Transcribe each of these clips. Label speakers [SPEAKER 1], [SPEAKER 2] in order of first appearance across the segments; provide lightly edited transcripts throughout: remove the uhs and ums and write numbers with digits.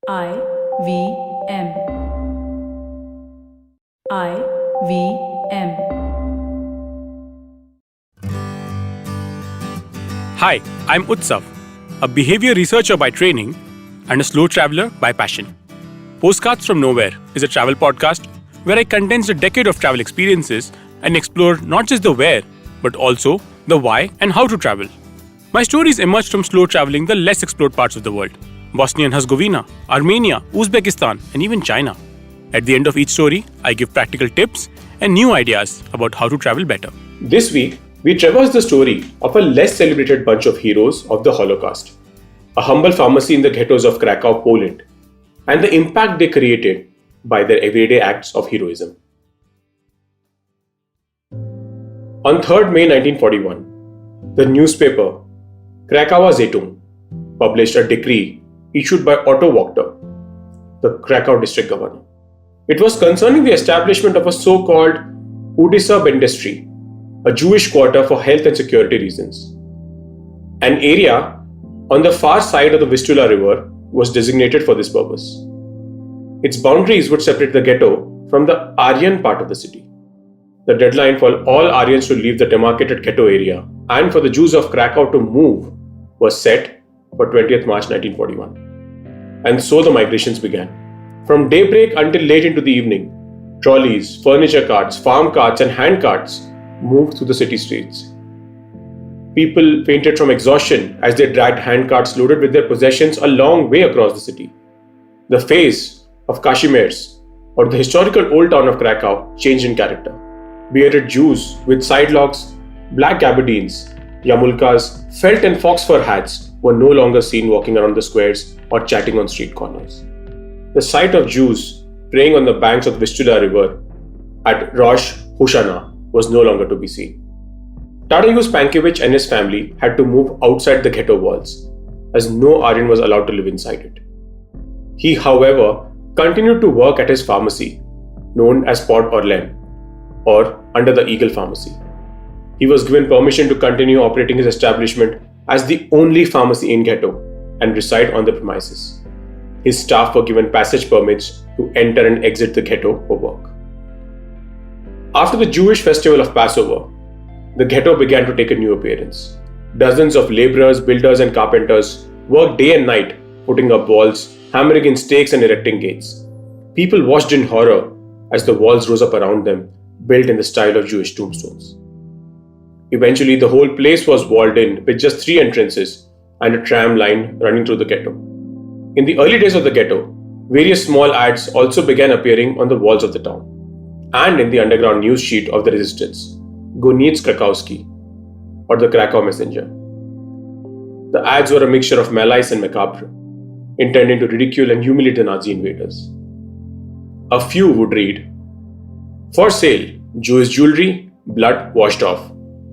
[SPEAKER 1] IVM. IVM.
[SPEAKER 2] Hi, I'm Utsav, a behavior researcher by training and a slow traveler by passion. Postcards From Nowhere is a travel podcast where I condense a decade of travel experiences and explore not just the where, but also the why and how to travel. My stories emerged from slow traveling the less explored parts of the world: Bosnia and Herzegovina, Armenia, Uzbekistan, and even China. At the end of each story, I give practical tips and new ideas about how to travel better.
[SPEAKER 3] This week, we traverse the story of a less celebrated bunch of heroes of the Holocaust, a humble pharmacy in the ghettos of Krakow, Poland, and the impact they created by their everyday acts of heroism. On 3rd May 1941, the newspaper Krakowa Zeitung published a decree issued by Otto Wachter, the Krakow district governor. It was concerning the establishment of a so-called Udisa Bendestry, a Jewish quarter for health and security reasons. An area on the far side of the Vistula River was designated for this purpose. Its boundaries would separate the ghetto from the Aryan part of the city. The deadline for all Aryans to leave the demarcated ghetto area and for the Jews of Krakow to move was set for 20th March 1941. And so the migrations began. From daybreak until late into the evening, trolleys, furniture carts, farm carts, and hand carts moved through the city streets. People fainted from exhaustion as they dragged hand carts loaded with their possessions a long way across the city. The face of Kashmirs, or the historical old town of Krakow, changed in character. Bearded Jews with sidelocks, black gabardines, yarmulkas, felt and fox fur hats were no longer seen walking around the squares or chatting on street corners. The sight of Jews praying on the banks of the Vistula River at Rosh Hashanah was no longer to be seen. Tadeusz Pankiewicz and his family had to move outside the ghetto walls, as no Aryan was allowed to live inside it. He, however, continued to work at his pharmacy, known as Port Orlen, or under the Eagle Pharmacy. He was given permission to continue operating his establishment as the only pharmacy in ghetto and reside on the premises. His staff were given passage permits to enter and exit the ghetto for work. After the Jewish festival of Passover, the ghetto began to take a new appearance. Dozens of laborers, builders, and carpenters worked day and night, putting up walls, hammering in stakes, and erecting gates. People watched in horror as the walls rose up around them, built in the style of Jewish tombstones. Eventually, the whole place was walled in with just 3 entrances and a tram line running through the ghetto. In the early days of the ghetto, various small ads also began appearing on the walls of the town and in the underground news sheet of the resistance, Gonitz Krakowski, or the Krakow Messenger. The ads were a mixture of malice and macabre, intending to ridicule and humiliate the Nazi invaders. A few would read, "For sale, Jewish jewelry, blood washed off.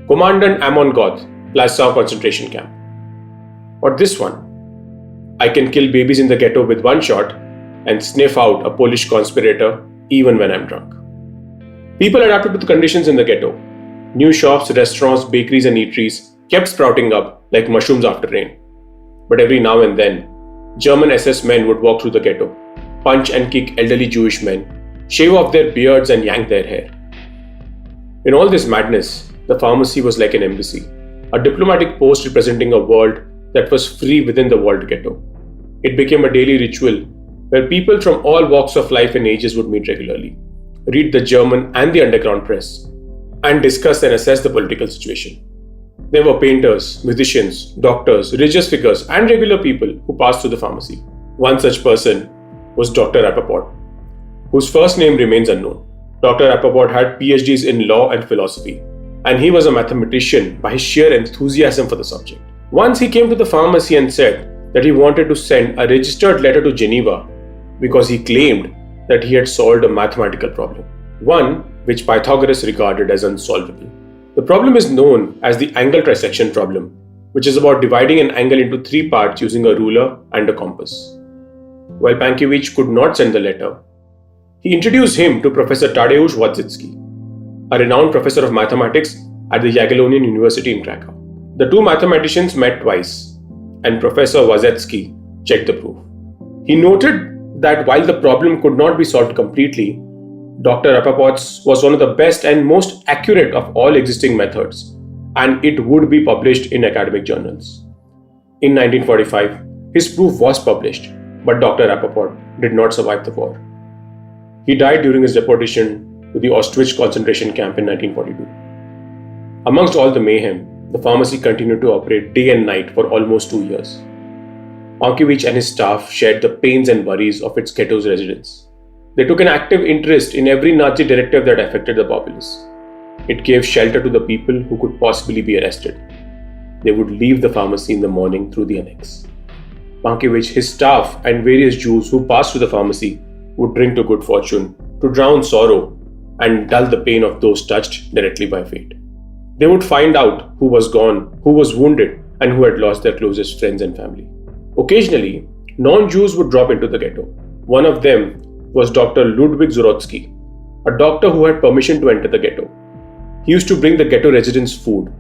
[SPEAKER 3] Commandant Amon Goth, Plaszow concentration camp." Or this one, "I can kill babies in the ghetto with one shot and sniff out a Polish conspirator even when I'm drunk." People adapted to the conditions in the ghetto. New shops, restaurants, bakeries, and eateries kept sprouting up like mushrooms after rain. But every now and then, German SS men would walk through the ghetto, punch and kick elderly Jewish men, shave off their beards, and yank their hair. In all this madness, the pharmacy was like an embassy, a diplomatic post representing a world that was free within the walled ghetto. It became a daily ritual where people from all walks of life and ages would meet regularly, read the German and the underground press, and discuss and assess the political situation. There were painters, musicians, doctors, religious figures, and regular people who passed through the pharmacy. One such person was Dr. Rappaport, whose first name remains unknown. Dr. Rappaport had PhDs in law and philosophy, and he was a mathematician by his sheer enthusiasm for the subject. Once he came to the pharmacy and said that he wanted to send a registered letter to Geneva because he claimed that he had solved a mathematical problem, one which Pythagoras regarded as unsolvable. The problem is known as the angle trisection problem, which is about dividing an angle into 3 parts using a ruler and a compass. While Pankiewicz could not send the letter, he introduced him to Professor Tadeusz Wadzicki, a renowned professor of mathematics at the Jagiellonian University in Krakow. The two mathematicians met twice, and Professor Wadzicki checked the proof. He noted that while the problem could not be solved completely, Dr. Rappaport's was one of the best and most accurate of all existing methods, and it would be published in academic journals. In 1945, his proof was published, but Dr. Rappaport did not survive the war. He died during his deportation to the Auschwitz concentration camp in 1942. Amongst all the mayhem, the pharmacy continued to operate day and night for almost 2 years. Pankiewicz and his staff shared the pains and worries of its ghetto's residents. They took an active interest in every Nazi directive that affected the populace. It gave shelter to the people who could possibly be arrested. They would leave the pharmacy in the morning through the annex. Pankiewicz, his staff, and various Jews who passed through the pharmacy would drink to good fortune, to drown sorrow, and dull the pain of those touched directly by fate. They would find out who was gone, who was wounded, and who had lost their closest friends and family. Occasionally, non-Jews would drop into the ghetto. One of them was Dr. Ludwig Zorotsky, a doctor who had permission to enter the ghetto. He used to bring the ghetto residents food,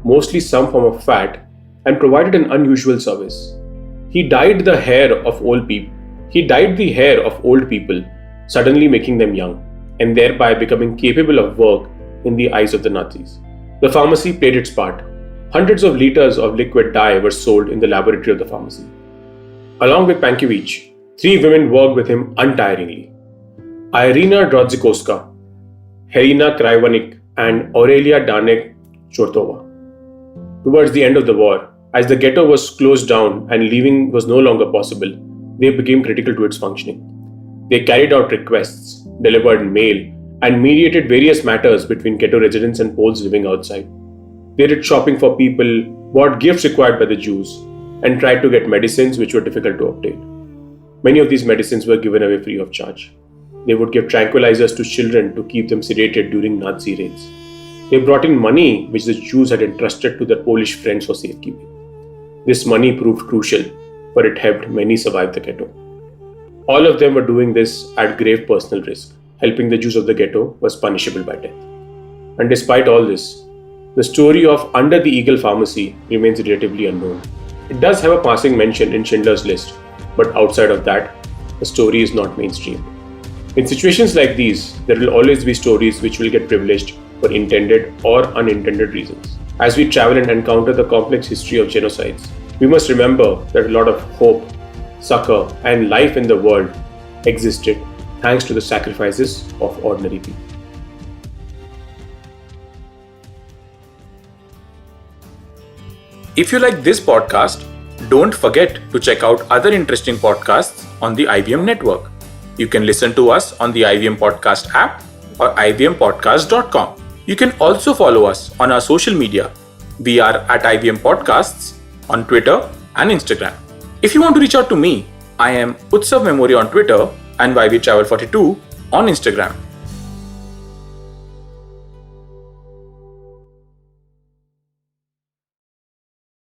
[SPEAKER 3] mostly some form of fat, and provided an unusual service. He dyed the hair of old people. Suddenly making them young, and thereby becoming capable of work in the eyes of the Nazis. The pharmacy played its part. Hundreds of liters of liquid dye were sold in the laboratory of the pharmacy. Along with Pankiewicz, 3 women worked with him untiringly: Irina Drodzikowska, Helena Krajvanik, and Aurelia Danek-Chortova. Towards the end of the war, as the ghetto was closed down and leaving was no longer possible, they became critical to its functioning. They carried out requests, delivered mail, and mediated various matters between ghetto residents and Poles living outside. They did shopping for people, bought gifts required by the Jews, and tried to get medicines which were difficult to obtain. Many of these medicines were given away free of charge. They would give tranquilizers to children to keep them sedated during Nazi raids. They brought in money which the Jews had entrusted to their Polish friends for safekeeping. This money proved crucial, for it helped many survive the ghetto. All of them were doing this at grave personal risk. Helping the Jews of the ghetto was punishable by death. And despite all this, the story of Under the Eagle Pharmacy remains relatively unknown. It does have a passing mention in Schindler's List, but outside of that, the story is not mainstream. In situations like these, there will always be stories which will get privileged for intended or unintended reasons. As we travel and encounter the complex history of genocides, we must remember that a lot of hope, succor, and life in the world existed thanks to the sacrifices of ordinary people.
[SPEAKER 1] If you like this podcast, don't forget to check out other interesting podcasts on the IVM network. You can listen to us on the IVM Podcast app or ivmpodcast.com. You can also follow us on our social media. We are at IVM Podcasts on Twitter and Instagram. If you want to reach out to me, I am Utsav Memory on Twitter and YVTravel42 on Instagram.